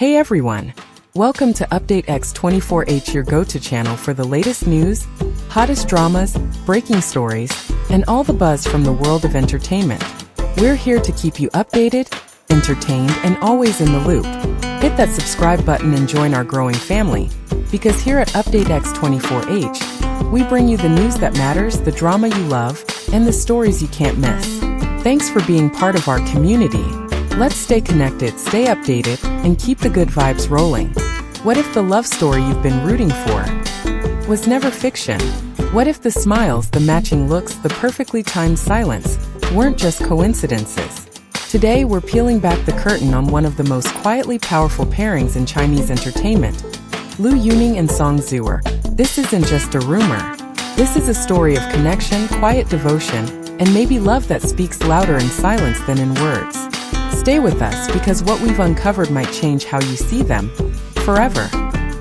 Hey everyone! Welcome to Update X24H, your go-to channel for the latest news, hottest dramas, breaking stories, and all the buzz from the world of entertainment. We're here to keep you updated, entertained, and always in the loop. Hit that subscribe button and join our growing family, because here at Update X24H, we bring you the news that matters, the drama you love, and the stories you can't miss. Thanks for being part of our community. Let's stay connected, stay updated, and keep the good vibes rolling. What if the love story you've been rooting for was never fiction? What if the smiles, the matching looks, the perfectly timed silence weren't just coincidences? Today we're peeling back the curtain on one of the most quietly powerful pairings in Chinese entertainment, Lu Yuning and Song Zuer. This isn't just a rumor. This is a story of connection, quiet devotion, and maybe love that speaks louder in silence than in words. Stay with us because what we've uncovered might change how you see them forever.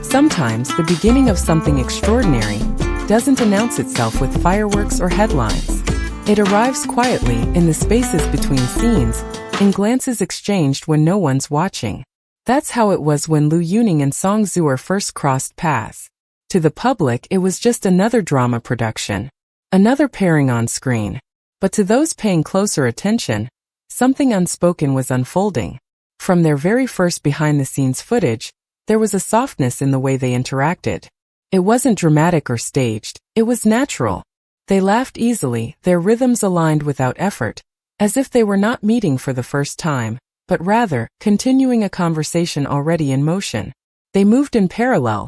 Sometimes the beginning of something extraordinary doesn't announce itself with fireworks or headlines. It arrives quietly in the spaces between scenes, in glances exchanged when no one's watching. That's how it was when Lu Yuning and Song Zuer first crossed paths. To the public, it was just another drama production, another pairing on screen. But to those paying closer attention, something unspoken was unfolding. From their very first behind-the-scenes footage, there was a softness in the way they interacted. It wasn't dramatic or staged, it was natural. They laughed easily, their rhythms aligned without effort, as if they were not meeting for the first time, but rather, continuing a conversation already in motion. They moved in parallel,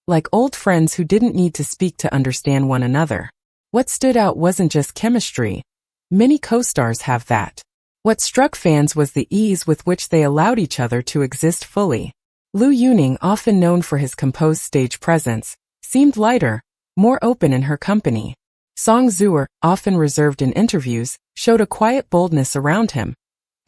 like old friends who didn't need to speak to understand one another. What stood out wasn't just chemistry. Many co-stars have that. What struck fans was the ease with which they allowed each other to exist fully. Lu Yuning, often known for his composed stage presence, seemed lighter, more open in her company. Song Zuer, often reserved in interviews, showed a quiet boldness around him,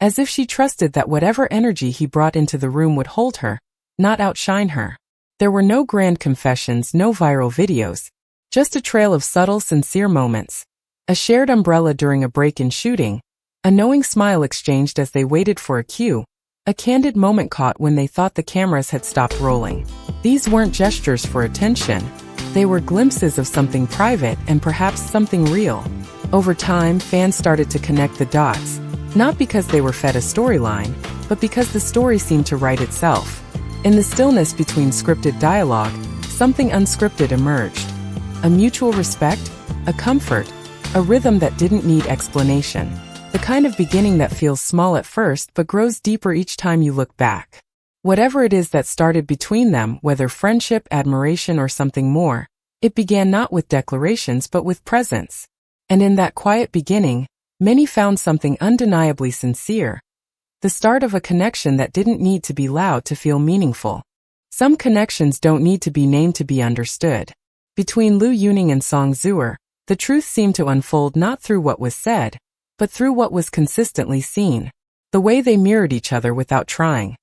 as if she trusted that whatever energy he brought into the room would hold her, not outshine her. There were no grand confessions, no viral videos, just a trail of subtle, sincere moments. A shared umbrella during a break in shooting, a knowing smile exchanged as they waited for a cue, a candid moment caught when they thought the cameras had stopped rolling. These weren't gestures for attention. They were glimpses of something private and perhaps something real. Over time, fans started to connect the dots, not because they were fed a storyline, but because the story seemed to write itself. In the stillness between scripted dialogue, something unscripted emerged. A mutual respect, a comfort, a rhythm that didn't need explanation. The kind of beginning that feels small at first but grows deeper each time you look back. Whatever it is that started between them, whether friendship, admiration, or something more, it began not with declarations but with presence. And in that quiet beginning, many found something undeniably sincere. The start of a connection that didn't need to be loud to feel meaningful. Some connections don't need to be named to be understood. Between Lu Yuning and Song Zuer, the truth seemed to unfold not through what was said, but through what was consistently seen. The way they mirrored each other without trying.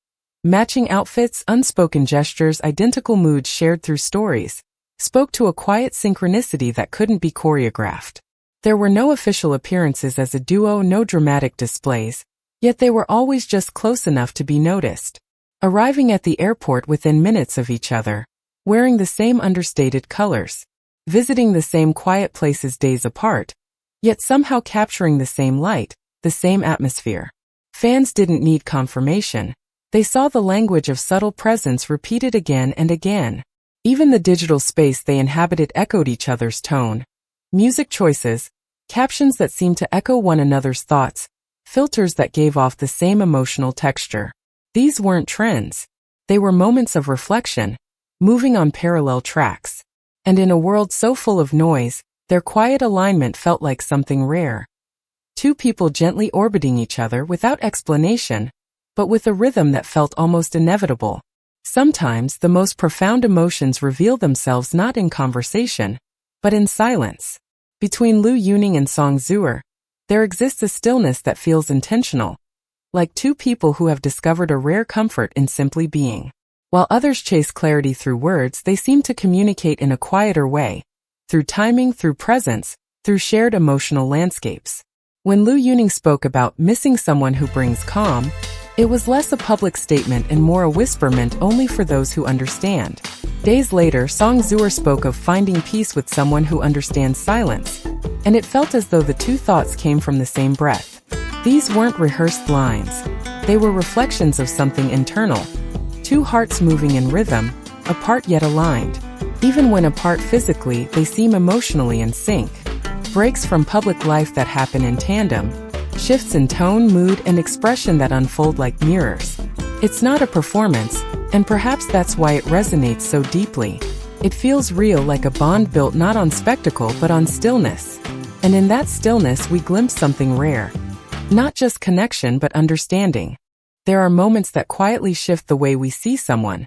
Matching outfits, unspoken gestures, identical moods shared through stories, spoke to a quiet synchronicity that couldn't be choreographed. There were no official appearances as a duo, no dramatic displays, yet they were always just close enough to be noticed. Arriving at the airport within minutes of each other, wearing the same understated colors, visiting the same quiet places days apart, yet somehow capturing the same light, the same atmosphere. Fans didn't need confirmation. They saw the language of subtle presence repeated again and again. Even the digital space they inhabited echoed each other's tone. Music choices, captions that seemed to echo one another's thoughts, filters that gave off the same emotional texture. These weren't trends. They were moments of reflection, moving on parallel tracks. And in a world so full of noise, their quiet alignment felt like something rare. Two people gently orbiting each other without explanation, but with a rhythm that felt almost inevitable. Sometimes the most profound emotions reveal themselves not in conversation, but in silence. Between Lu Yuning and Song Zuer, there exists a stillness that feels intentional, like two people who have discovered a rare comfort in simply being. While others chase clarity through words, they seem to communicate in a quieter way, through timing, through presence, through shared emotional landscapes. When Lu Yuning spoke about missing someone who brings calm, It was less a public statement and more a whisper meant only for those who understand. Days later, Zuer spoke of finding peace with someone who understands silence, and it felt as though the two thoughts came from the same breath. These weren't rehearsed lines. They were reflections of something internal. Two hearts moving in rhythm, apart yet aligned. Even when apart physically, they seem emotionally in sync. Breaks from public life that happen in tandem. Shifts in tone, mood, and expression that unfold like mirrors. It's not a performance, and perhaps that's why it resonates so deeply. It feels real, like a bond built not on spectacle but on stillness. And in that stillness we glimpse something rare. Not just connection but understanding. There are moments that quietly shift the way we see someone.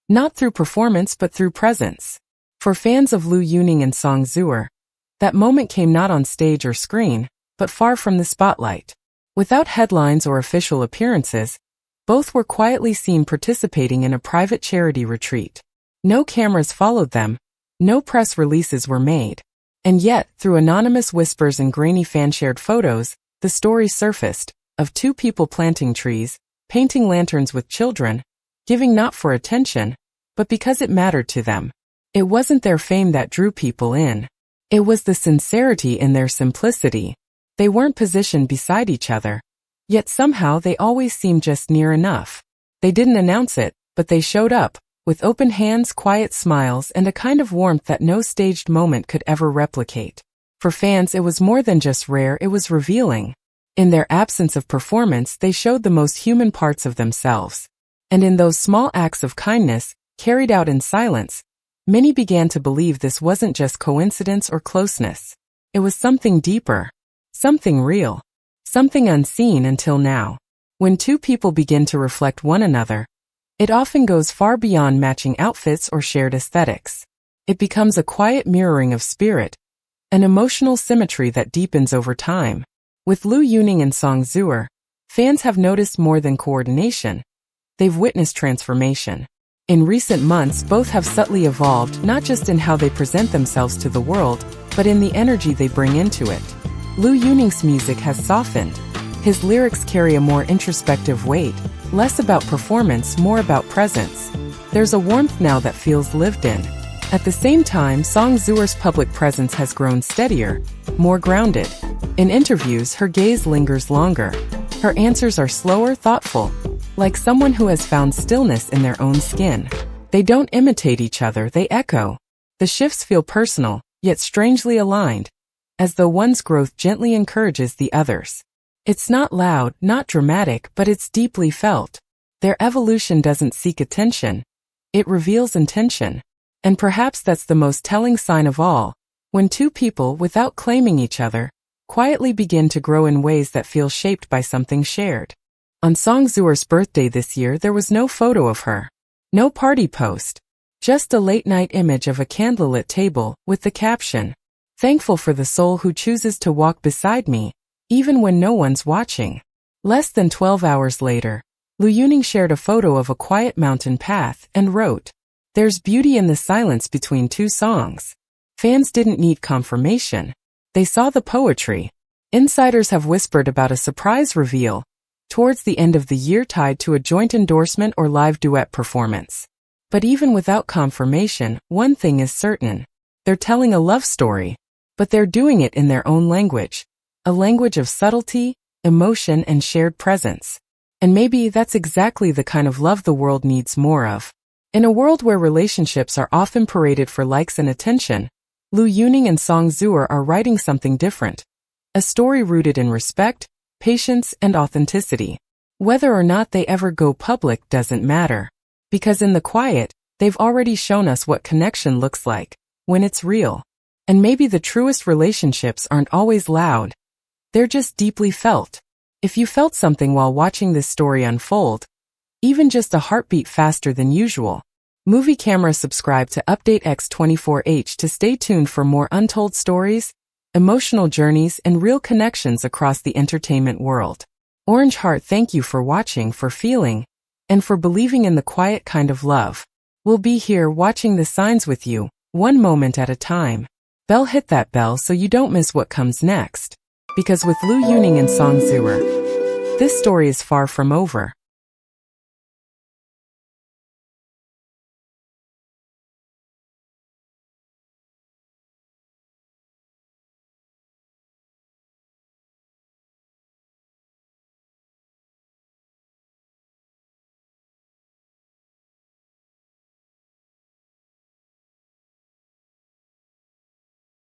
Not through performance but through presence. For fans of Lu Yuning and Zuer, that moment came not on stage or screen, but far from the spotlight. Without headlines or official appearances, both were quietly seen participating in a private charity retreat. No cameras followed them, no press releases were made. And yet, through anonymous whispers and grainy fan-shared photos, the story surfaced, of two people planting trees, painting lanterns with children, giving not for attention, but because it mattered to them. It wasn't their fame that drew people in. It was the sincerity in their simplicity. They weren't positioned beside each other, yet somehow they always seemed just near enough. They didn't announce it, but they showed up, with open hands, quiet smiles, and a kind of warmth that no staged moment could ever replicate. For fans, it was more than just rare, it was revealing. In their absence of performance, they showed the most human parts of themselves. And in those small acts of kindness, carried out in silence, many began to believe this wasn't just coincidence or closeness. It was something deeper. Something real. Something unseen until now. When two people begin to reflect one another, it often goes far beyond matching outfits or shared aesthetics. It becomes a quiet mirroring of spirit, an emotional symmetry that deepens over time. With Lu Yuning and Zuer, fans have noticed more than coordination. They've witnessed transformation. In recent months, both have subtly evolved, not just in how they present themselves to the world, but in the energy they bring into it. Lu Yuning's music has softened. His lyrics carry a more introspective weight, less about performance, more about presence. There's a warmth now that feels lived in. At the same time, Zuer's public presence has grown steadier, more grounded. In interviews, her gaze lingers longer. Her answers are slower, thoughtful, like someone who has found stillness in their own skin. They don't imitate each other, they echo. The shifts feel personal, yet strangely aligned, as though one's growth gently encourages the other's. It's not loud, not dramatic, but it's deeply felt. Their evolution doesn't seek attention. It reveals intention. And perhaps that's the most telling sign of all, when two people, without claiming each other, quietly begin to grow in ways that feel shaped by something shared. On Zuer's birthday this year, there was no photo of her. No party post. Just a late-night image of a candlelit table, with the caption, "Thankful for the soul who chooses to walk beside me, even when no one's watching." Less than 12 hours later, Lu Yuning shared a photo of a quiet mountain path and wrote, "There's beauty in the silence between two songs." Fans didn't need confirmation. They saw the poetry. Insiders have whispered about a surprise reveal towards the end of the year tied to a joint endorsement or live duet performance. But even without confirmation, one thing is certain. They're telling a love story. But they're doing it in their own language. A language of subtlety, emotion, and shared presence. And maybe that's exactly the kind of love the world needs more of. In a world where relationships are often paraded for likes and attention, Lu Yuning and Zuer are writing something different. A story rooted in respect, patience, and authenticity. Whether or not they ever go public doesn't matter. Because in the quiet, they've already shown us what connection looks like, when it's real. And maybe the truest relationships aren't always loud. They're just deeply felt. If you felt something while watching this story unfold, even just a heartbeat faster than usual, Movie Camera subscribe to Update X24H to stay tuned for more untold stories, emotional journeys, and real connections across the entertainment world. Orange Heart, thank you for watching, for feeling, and for believing in the quiet kind of love. We'll be here watching the signs with you, one moment at a time. Hit that bell so you don't miss what comes next. Because with Lu Yuning and Zuer, this story is far from over.